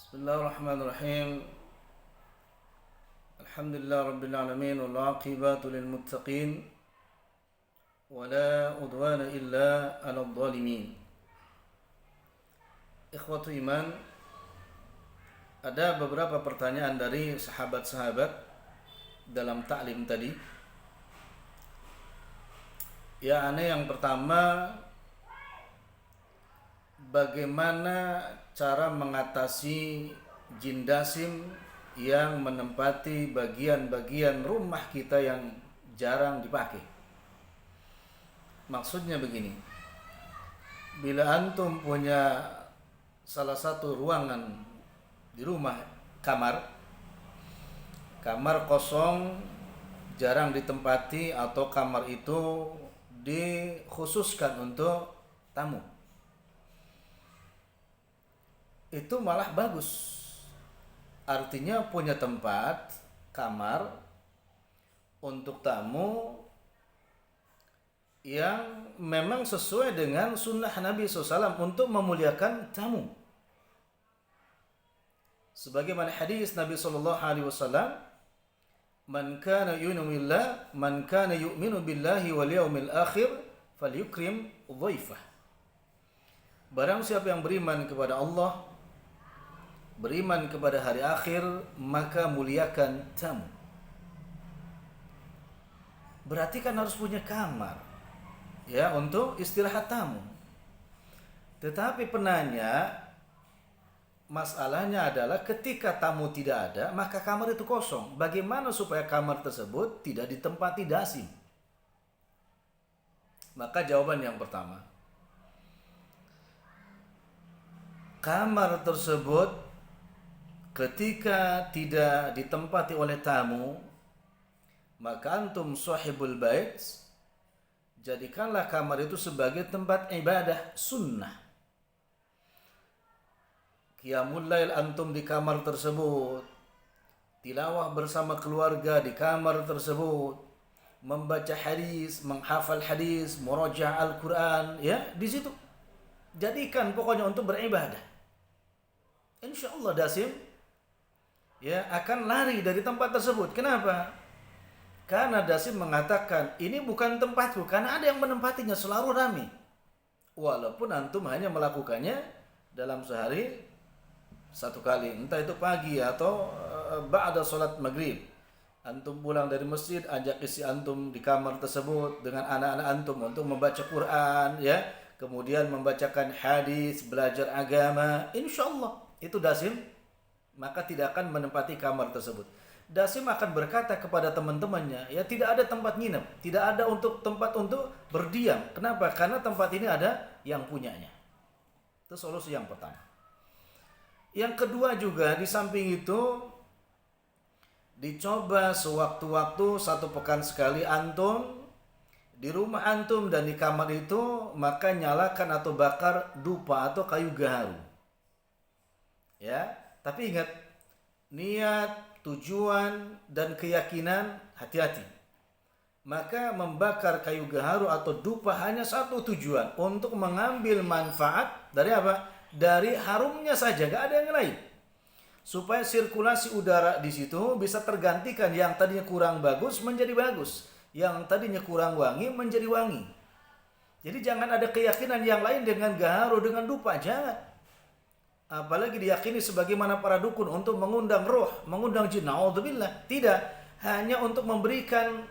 Bismillahirrahmanirrahim. Alhamdulillah rabbil alamin wal aqibatu lil muttaqin wa la udwana illa 'alal zalimin. Ikhwatu iman, ada beberapa pertanyaan dari sahabat-sahabat dalam taklim tadi. Yang pertama, bagaimana cara mengatasi jin dasim yang menempati bagian-bagian rumah kita yang jarang dipakai? Maksudnya begini, bila antum punya salah satu ruangan di rumah, kamar kosong jarang ditempati, atau kamar itu dikhususkan untuk tamu, itu malah bagus. Artinya punya tempat kamar untuk tamu yang memang sesuai dengan sunnah Nabi SAW untuk memuliakan tamu. Sebagaimana hadis Nabi SAW, man kana yu'minu billahi wal yawmil akhir falyukrim dhaifah. Barang siapa yang beriman kepada Allah, beriman kepada hari akhir, maka muliakan tamu. Berarti kan harus punya kamar ya untuk istirahat tamu. Tetapi penanya, masalahnya adalah ketika tamu tidak ada, maka kamar itu kosong. Bagaimana supaya kamar tersebut tidak ditempati dasim? Maka jawaban yang pertama, kamar tersebut ketika tidak ditempati oleh tamu, maka antum sahibul bait, jadikanlah kamar itu sebagai tempat ibadah sunnah. Qiyamul lail antum di kamar tersebut, tilawah bersama keluarga di kamar tersebut, membaca hadis, menghafal hadis, murajaah Al-Quran, ya di situ. Jadikan pokoknya untuk beribadah. Insya Allah dasim akan lari dari tempat tersebut. Kenapa? Karena dasim mengatakan ini bukan tempatku, karena ada yang menempatinya, selalu ramai. Walaupun antum hanya melakukannya dalam sehari satu kali, entah itu pagi atau ba'da salat maghrib. Antum pulang dari masjid, ajak isi antum di kamar tersebut dengan anak-anak antum untuk membaca Quran, kemudian membacakan hadis, belajar agama. Insya Allah itu dasim, maka tidak akan menempati kamar tersebut. Dasim akan berkata kepada teman-temannya, tidak ada tempat nginep, tidak ada tempat untuk berdiam. Kenapa? Karena tempat ini ada yang punyanya. Itu solusi yang pertama. Yang kedua juga, di samping itu dicoba sewaktu-waktu, 1 pekan sekali antum di rumah antum dan di kamar itu, maka nyalakan atau bakar dupa atau kayu gaharu. Tapi ingat, niat, tujuan, dan keyakinan hati-hati. Maka membakar kayu gaharu atau dupa hanya satu tujuan, untuk mengambil manfaat dari apa? Dari harumnya saja, gak ada yang lain. Supaya sirkulasi udara di situ bisa tergantikan, yang tadinya kurang bagus menjadi bagus, yang tadinya kurang wangi menjadi wangi. Jadi jangan ada keyakinan yang lain dengan gaharu, dengan dupa, jangan. Apalagi diyakini sebagaimana para dukun untuk mengundang roh, mengundang jin. Na'udzubillah. Tidak, hanya untuk memberikan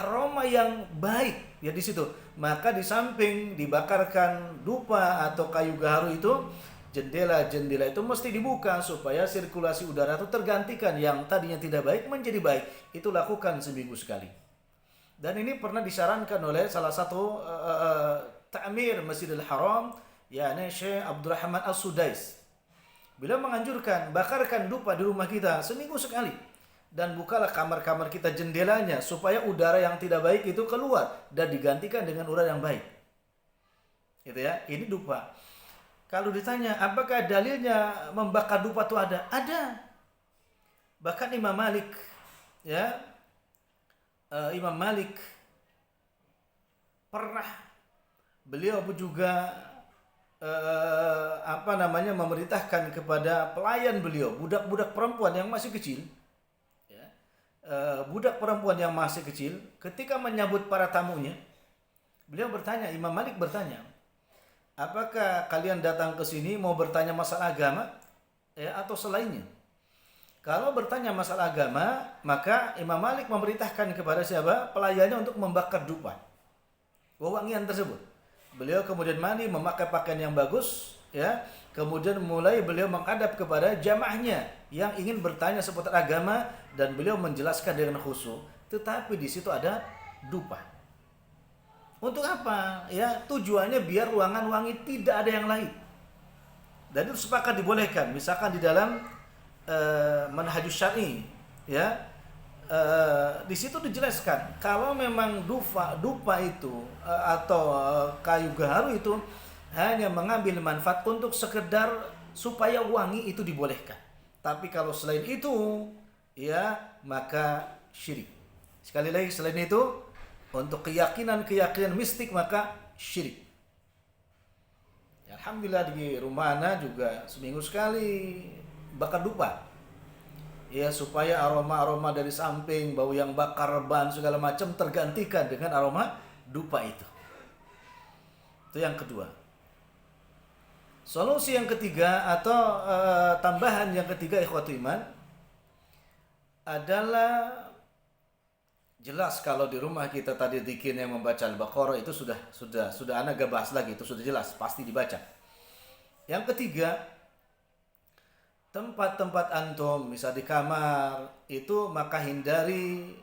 aroma yang baik di situ. Maka di samping dibakarkan dupa atau kayu gaharu itu, jendela-jendela itu mesti dibuka supaya sirkulasi udara itu tergantikan, yang tadinya tidak baik menjadi baik. Itu lakukan seminggu sekali. Dan ini pernah disarankan oleh salah satu ta'mir Masjidil Haram, Syekh Abdurrahman As-Sudais. Beliau menganjurkan, bakarkan dupa di rumah kita seminggu sekali. Dan bukalah kamar-kamar kita jendelanya, supaya udara yang tidak baik itu keluar dan digantikan dengan udara yang baik. Ini dupa. Kalau ditanya, apakah dalilnya membakar dupa itu ada? Ada. Bahkan Imam Malik, Imam Malik pernah, beliau juga memerintahkan kepada pelayan beliau, budak-budak perempuan yang masih kecil, ya, budak perempuan yang masih kecil, ketika menyambut para tamunya, beliau bertanya, Imam Malik bertanya, apakah kalian datang ke sini mau bertanya masalah agama, ya, atau selainnya? Kalau bertanya masalah agama, maka Imam Malik memerintahkan kepada siapa? Pelayannya untuk membakar dupa, wewangian tersebut. Beliau kemudian mandi, memakai pakaian yang bagus, ya. Kemudian mulai beliau menghadap kepada jamaahnya yang ingin bertanya seputar agama dan beliau menjelaskan dengan khusyuk. Tetapi di situ ada dupa. Untuk apa? Ya, tujuannya biar ruangan wangi, tidak ada yang lain. Dan itu sepakat dibolehkan. Misalkan di dalam manhajus syar'i, ya, di situ dijelaskan kalau memang dupa itu atau kayu gaharu itu hanya mengambil manfaat untuk sekedar supaya wangi, itu dibolehkan. Tapi kalau selain itu, ya, maka syirik. Sekali lagi, selain itu untuk keyakinan mistik maka syirik. Ya, alhamdulillah di rumah ana juga seminggu sekali bakar dupa, ya, supaya aroma dari samping, bau yang bakar ban segala macam tergantikan dengan aroma dupa itu. Itu yang kedua. Solusi yang ketiga atau tambahan yang ketiga, ikhwatu iman, adalah jelas kalau di rumah kita tadi zikirnya membaca Al-Baqarah, itu sudah ana gak bahas lagi, itu sudah jelas pasti dibaca. Yang ketiga, tempat-tempat antum, misal di kamar, itu maka hindari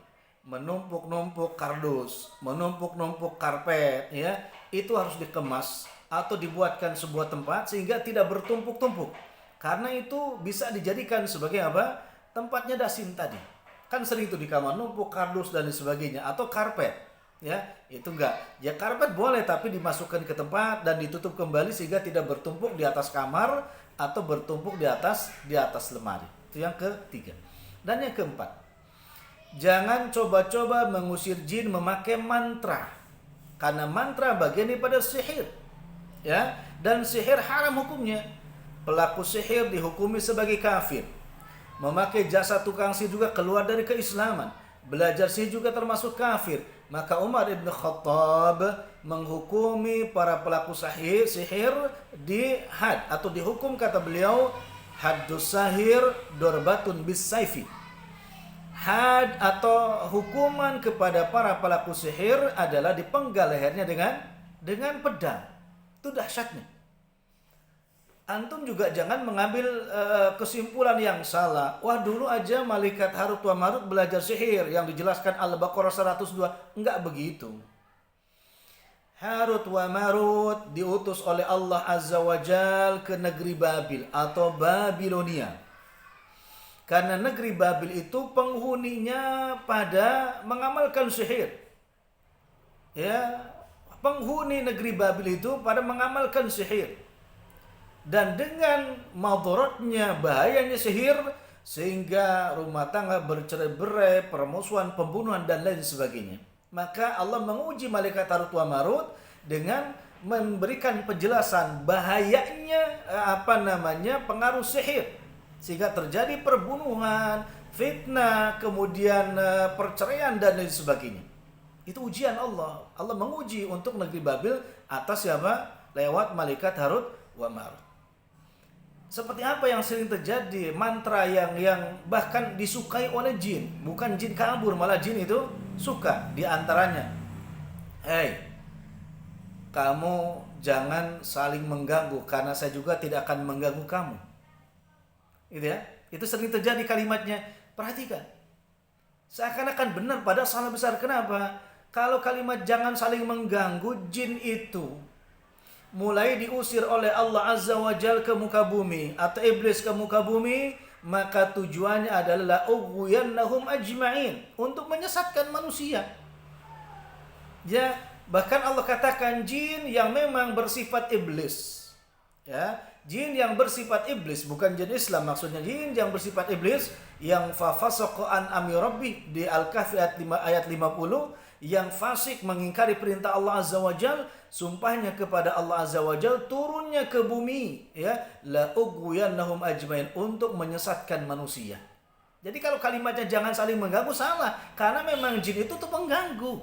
menumpuk-numpuk kardus, menumpuk-numpuk karpet, ya. Itu harus dikemas atau dibuatkan sebuah tempat sehingga tidak bertumpuk-tumpuk. Karena itu bisa dijadikan sebagai apa? Tempatnya dasin tadi. Kan sering itu di kamar numpuk kardus dan sebagainya, atau karpet, ya. Itu enggak. Ya, karpet boleh tapi dimasukkan ke tempat dan ditutup kembali sehingga tidak bertumpuk di atas kamar atau bertumpuk di atas lemari. Itu yang ketiga. Dan yang keempat, jangan coba-coba mengusir jin memakai mantra, karena mantra bagian daripada sihir, ya, dan sihir haram hukumnya. Pelaku sihir dihukumi sebagai kafir. Memakai jasa tukang sihir juga keluar dari keislaman. Belajar sihir juga termasuk kafir. Maka Umar ibn Khattab menghukumi para pelaku sihir di had atau dihukum, kata beliau, haddus sahir dorbatun bis saifi. Had atau hukuman kepada para pelaku sihir adalah dipenggal lehernya dengan pedang. Itu dahsyatnya. Antum juga jangan mengambil kesimpulan yang salah. Wah, dulu aja malaikat Harut wa Marut belajar sihir yang dijelaskan Al-Baqarah 102. Enggak begitu. Harut wa Marut diutus oleh Allah Azza wa Jal ke negeri Babil atau Babilonia. Karena negeri Babil itu penghuninya pada mengamalkan sihir. Ya, penghuni negeri Babil itu pada mengamalkan sihir. Dan dengan madaratnya, bahayanya sihir, sehingga rumah tangga bercerai-berai, permusuhan, pembunuhan, dan lain sebagainya. Maka Allah menguji malaikat Harut wa Marut dengan memberikan penjelasan bahayanya pengaruh sihir, sehingga terjadi perbunuhan, fitnah, kemudian perceraian, dan lain sebagainya. Itu ujian Allah. Allah menguji untuk negeri Babil atas siapa? Lewat malaikat Harut wa Marut. Seperti apa yang sering terjadi, mantra yang bahkan disukai oleh jin, bukan jin kabur, malah jin itu suka. Di antaranya, hei, kamu jangan saling mengganggu karena saya juga tidak akan mengganggu kamu. Gitu ya. Itu sering terjadi kalimatnya. Perhatikan. Seakan-akan benar pada salah besar. Kenapa? Kalau kalimat jangan saling mengganggu, jin itu mulai diusir oleh Allah Azza wa Jal ke muka bumi atau iblis ke muka bumi, maka tujuannya adalah ughwiyannahum ajma'in, untuk menyesatkan manusia. Ya, bahkan Allah katakan jin yang memang bersifat iblis. Ya, jin yang bersifat iblis, bukan jin Islam, maksudnya jin yang bersifat iblis yang fafasaqa an amri rabbi di Al-Kahfi ayat 50, yang fasik mengingkari perintah Allah Azza wa Jal, sumpahnya kepada Allah Azza wa Jal turunnya ke bumi, ya, la ughwiyannahum ajmain, untuk menyesatkan manusia. Jadi kalau kalimatnya jangan saling mengganggu, salah, karena memang jin itu tuh pengganggu.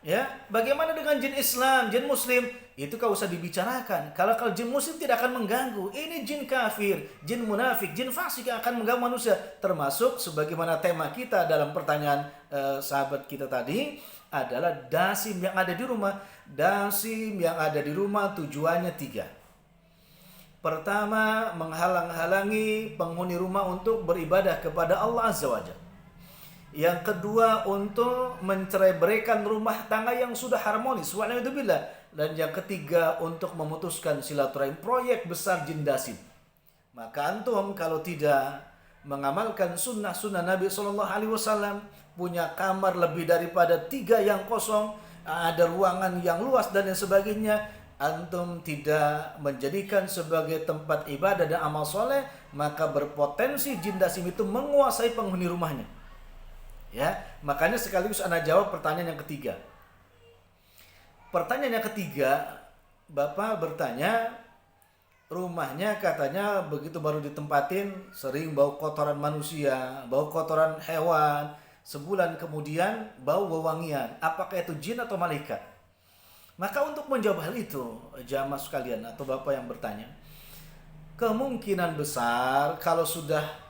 Ya, bagaimana dengan jin Islam, jin Muslim? Itu kau usah dibicarakan. Kalau jin Muslim tidak akan mengganggu. Ini jin kafir, jin munafik, jin fasik yang akan mengganggu manusia. Termasuk sebagaimana tema kita dalam pertanyaan sahabat kita tadi adalah dasim yang ada di rumah. Dasim yang ada di rumah tujuannya 3. Pertama, menghalang-halangi penghuni rumah untuk beribadah kepada Allah Azza wa Jalla. Yang kedua, untuk mencerai-beraikan rumah tangga yang sudah harmonis, wa'alaikumsalam. Dan yang ketiga, untuk memutuskan silaturahim, proyek besar jin dasim. Maka antum kalau tidak mengamalkan sunnah-sunnah Nabi SAW, punya kamar lebih daripada 3 yang kosong, ada ruangan yang luas dan yang sebagainya, antum tidak menjadikan sebagai tempat ibadah dan amal soleh, maka berpotensi jin dasim itu menguasai penghuni rumahnya. Ya, makanya sekaligus Anda jawab pertanyaan yang ketiga. Pertanyaan yang ketiga, Bapak bertanya, rumahnya katanya begitu baru ditempatin sering bau kotoran manusia, bau kotoran hewan, sebulan kemudian bau wewangian. Apakah itu jin atau malaikat? Maka untuk menjawab hal itu, jamaah sekalian atau Bapak yang bertanya, kemungkinan besar kalau sudah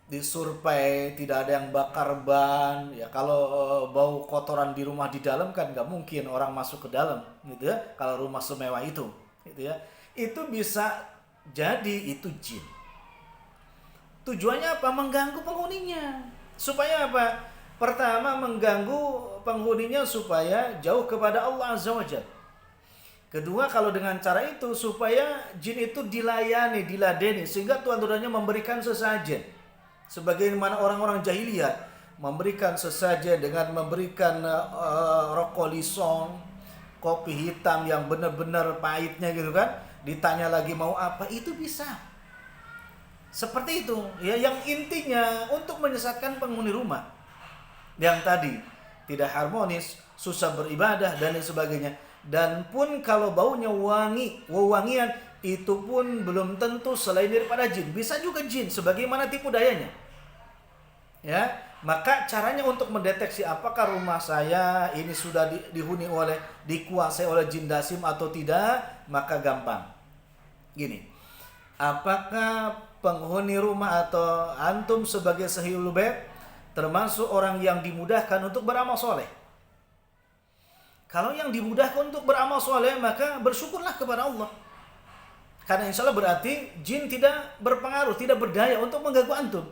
disurvei tidak ada yang bakar ban, ya kalau bau kotoran di rumah di dalam kan nggak mungkin orang masuk ke dalam, gitu ya. Kalau rumah semewah itu, gitu ya, itu bisa jadi itu jin. Tujuannya apa? Mengganggu penghuninya. Supaya apa? Pertama, mengganggu penghuninya supaya jauh kepada Allah Azza wa Jalla. Kedua, kalau dengan cara itu supaya jin itu dilayani, diladeni, sehingga tuan-tuannya memberikan sesajen. Sebagaimana orang-orang jahiliyah memberikan sesajen dengan memberikan rokok lisong, kopi hitam yang benar-benar pahitnya gitu kan, ditanya lagi mau apa, itu bisa. Seperti itu, ya, yang intinya untuk menyesatkan penghuni rumah. Yang tadi tidak harmonis, susah beribadah dan lain sebagainya. Dan pun kalau baunya wewangian, itu pun belum tentu selain daripada jin. Bisa juga jin, sebagaimana tipu dayanya. Ya, maka caranya untuk mendeteksi apakah rumah saya ini sudah dikuasai oleh jin dasim atau tidak, maka gampang. Gini, apakah penghuni rumah atau antum sebagai sahibul bait termasuk orang yang dimudahkan untuk beramal soleh? Kalau yang dimudahkan untuk beramal soleh, maka bersyukurlah kepada Allah. Karena insya Allah berarti jin tidak berpengaruh, tidak berdaya untuk mengganggu antum.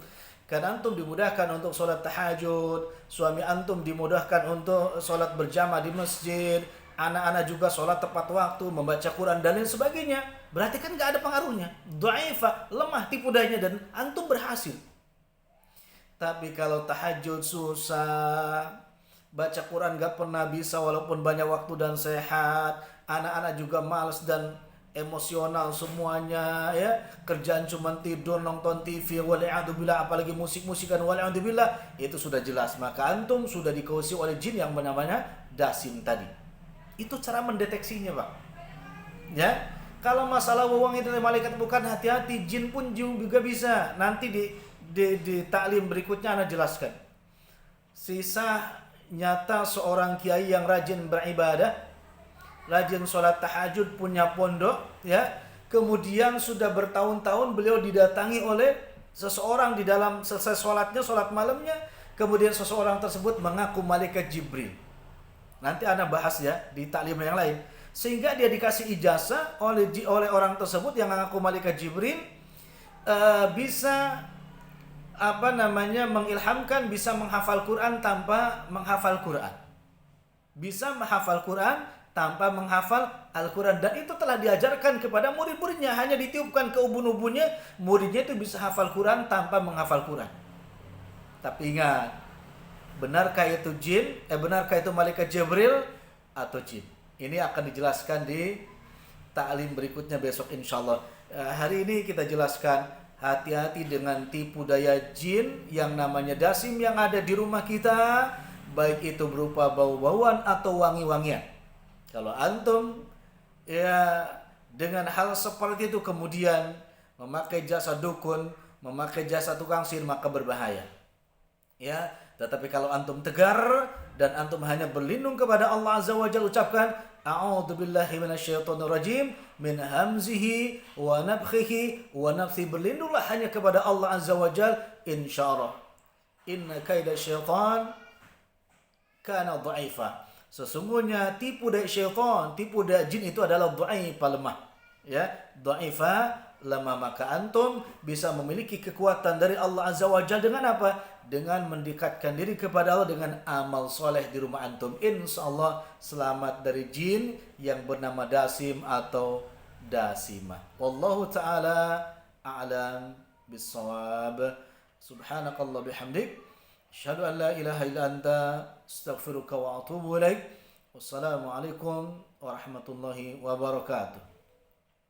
Karena antum dimudahkan untuk sholat tahajud, suami antum dimudahkan untuk sholat berjamaah di masjid, anak-anak juga sholat tepat waktu, membaca Quran dan lain sebagainya. Berarti kan gak ada pengaruhnya. Dhaifah, lemah tipu dayanya dan antum berhasil. Tapi kalau tahajud susah, baca Quran gak pernah bisa walaupun banyak waktu dan sehat, anak-anak juga malas dan emosional semuanya, ya, kerjaan cuma tidur, nonton TV, wal'iyadzubillah, apalagi musik-musikan, wal'iyadzubillah, itu sudah jelas, maka antum sudah dikuasai oleh jin yang namanya dasim tadi. Itu cara mendeteksinya, Pak. Ya, kalau masalah wewangian dari malaikat bukan, hati-hati, jin pun juga bisa. Nanti di taklim berikutnya Anda jelaskan. Sisa nyata seorang kiai yang rajin beribadah, rajin sholat tahajud, punya pondok, ya, kemudian sudah bertahun-tahun beliau didatangi oleh seseorang di dalam selesai sholatnya, sholat malamnya, kemudian seseorang tersebut mengaku malaikat Jibril. Nanti Anda bahas ya di taklim yang lain. Sehingga dia dikasih ijazah oleh orang tersebut yang mengaku malaikat Jibril, bisa mengilhamkan, bisa menghafal Quran tanpa menghafal Quran. Bisa menghafal Quran tanpa menghafal Al-Quran. Dan itu telah diajarkan kepada murid-muridnya. Hanya ditiupkan ke ubun-ubunnya, muridnya itu bisa hafal Quran tanpa menghafal Quran. Tapi ingat, benarkah itu jin? Benarkah itu malaikat Jibril atau jin? Ini akan dijelaskan di taklim berikutnya besok insyaallah. Hari ini kita jelaskan, hati-hati dengan tipu daya jin yang namanya dasim yang ada di rumah kita, baik itu berupa bau-bauan atau wangi-wangian. Kalau antum ya dengan hal seperti itu kemudian memakai jasa dukun, memakai jasa tukang sihir, maka berbahaya. Ya, tetapi kalau antum tegar dan antum hanya berlindung kepada Allah Azza wa Jalla, ucapkan a'udzubillahi minasyaitonirrajim min hamzihi wa nafthihi wa nafthi, berlindunglah hanya kepada Allah Azza wa Jalla, insyaallah inna kaida syaitan kana dha'ifa. Sesungguhnya tipu daya syaitan, tipu daya jin itu adalah dha'ifa, lemah. Ya, dha'ifa, lemah. Maka antum bisa memiliki kekuatan dari Allah Azza wa Jalla dengan apa? Dengan mendekatkan diri kepada Allah dengan amal soleh di rumah antum. Insyaallah selamat dari jin yang bernama Dasim atau Dasimah. Wallahu ta'ala a'lam bissawab. Subhanakallah bihamdik, asyhadu an la ilaha illa anta, astaghfiruka wa atubu ilaik. Wassalamualaikum warahmatullahi wabarakatuh.